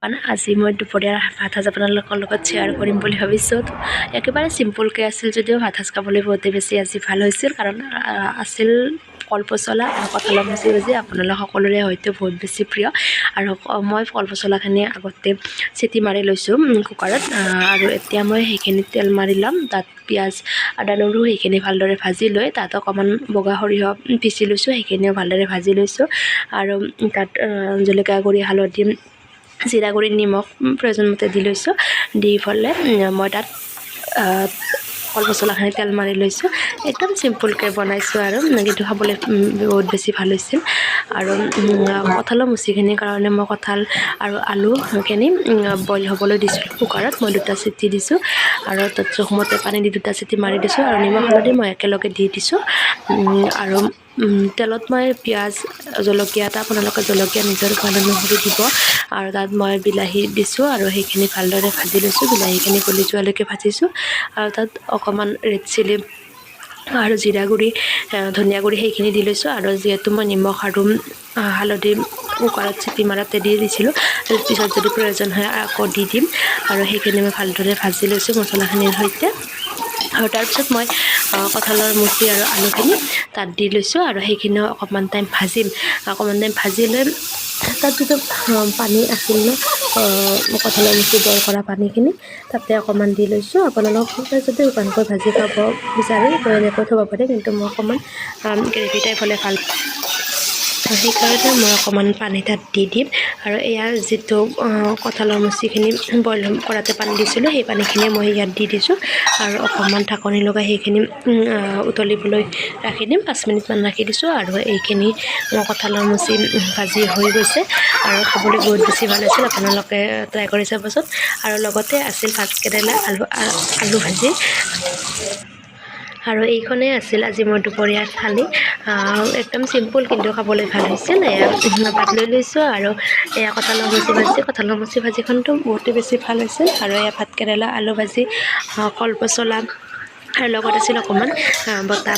আজি মই দুপৰীয়াৰ ভাত সাজ আপোনালোকৰ লগত শ্বেয়াৰ কৰিম বুলি ভাবিছোঁ। একেবাৰে চিম্পুলকৈ আছিল যদিও ভাত সাজ খাবলৈ বহুতেই বেছি আজি ভাল হৈছিল, কাৰণ আছিল কলপচলা আৰু কঁঠালৰ মুচি ভাজি। আপোনালোক সকলোৰে হয়তো বহুত বেছি প্ৰিয়। আৰু মই কলপচলাখিনি আগতে চিটি মাৰি লৈছোঁ কুকাৰত, আৰু এতিয়া মই সেইখিনি তেল মাৰি ল'ম। তাত পিঁয়াজ আদা নহৰু সেইখিনি ভালদৰে ভাজি লৈ তাত অকণমান বগা সৰিয়হ পিচি লৈছোঁ, সেইখিনিও ভালদৰে ভাজি লৈছোঁ। আৰু তাত জলকীয়া গুড়ি, হালধি, জিৰা গুড়ি, নিমখ প্ৰয়োজন মতে দি লৈছোঁ। দি পেলাই মই তাত কলপচলাখিনি তেল মাৰি লৈছোঁ। একদম চিম্পুলকৈ বনাইছোঁ আৰু কিন্তু খাবলৈ বহুত বেছি ভাল হৈছিল। আৰু কঁঠালৰ মুচিখিনিৰ কাৰণে মই কঁঠাল আৰু আলুখিনি বইল হ'বলৈ দিছিলোঁ কুকাৰত। মই 2টা চিটি দিছোঁ আৰু তাত জোখমতে পানী দি 2টা চিটি মাৰি দিছোঁ, আৰু নিমখ হালধি মই একেলগে দি দিছোঁ। আৰু তেলত মই পিঁয়াজ, জলকীয়া এটা, আপোনালোকে জলকীয়া নিজৰ সোৱাদ অনুসৰি দিব। আৰু তাত মই বিলাহী দিছোঁ আৰু সেইখিনি ভালদৰে ভাজি লৈছোঁ। বিলাহীখিনি গলি যোৱালৈকে ভাজিছোঁ। আৰু তাত অকণমান ৰেড চিলি আৰু জিৰা গুড়ি, ধনিয়া গুড়ি সেইখিনি দি লৈছোঁ। আৰু যিহেতু মই নিমখ আৰু হালধি কুকাৰত চিটি মাৰাতে দি দিছিলোঁ, পিছত যদি প্ৰয়োজন হয় আকৌ দি দিম। আৰু সেইখিনি মই ভালদৰে ভাজি লৈছোঁ মছলাখিনিৰ সৈতে। আৰু তাৰপিছত মই কঁঠালৰ মুচি আৰু আলুখিনি তাত দি লৈছোঁ, আৰু সেইখিনিও অকণমান টাইম ভাজিম। অকণমান টাইম ভাজি লৈ তাত যিটো পানী আছিল ন, কঁঠালৰ মুচি বইল কৰা পানীখিনি তাতে অকণমান দি লৈছোঁ। আপোনালোকে যদি শুকানকৈ ভাজি খাব বিচাৰে তো এনেকৈ থ'ব পাৰে, কিন্তু মই অকণমান গ্ৰেভি টাইপ হ'লে ভাল। সেইকাৰণে মই অকণমান পানী তাত দি দিম। আৰু ইয়াৰ যিটো কঁঠালৰ মুচিখিনি বইল কৰাতে পানী দিছিলোঁ, সেই পানীখিনি মই ইয়াত দি দিছোঁ। আৰু অকণমান ঢাকনি লগাই সেইখিনি উতলিবলৈ ৰাখি দিম। 5 মিনিটমান ৰাখি দিছোঁ। আৰু এইখিনি কঁঠালৰ মুচি ভাজি হৈ গৈছে আৰু খাবলৈ বহুত বেছি ভাল হৈছিল। আপোনালোকে ট্ৰাই কৰি চাবচোন। আৰু লগতে আছিল ভাতকেৰেলা, আলু ভাজি। আৰু এইখনেই আছিল আজি মোৰ দুপৰীয়াৰ থালি। একদম চিম্পুল কিন্তু খাবলৈ ভাল হৈছিল। এয়া ভাত লৈ লৈছোঁ, আৰু এয়া কঁঠালৰ মুচি ভাজি। কঁঠালৰ মুচি ভাজিখনটো বহুতেই বেছি ভাল হৈছিল। আৰু এয়া ভাতকেৰেলা, আলু ভাজি, কলপচলা, আৰু লগত আছিল অকণমান বটা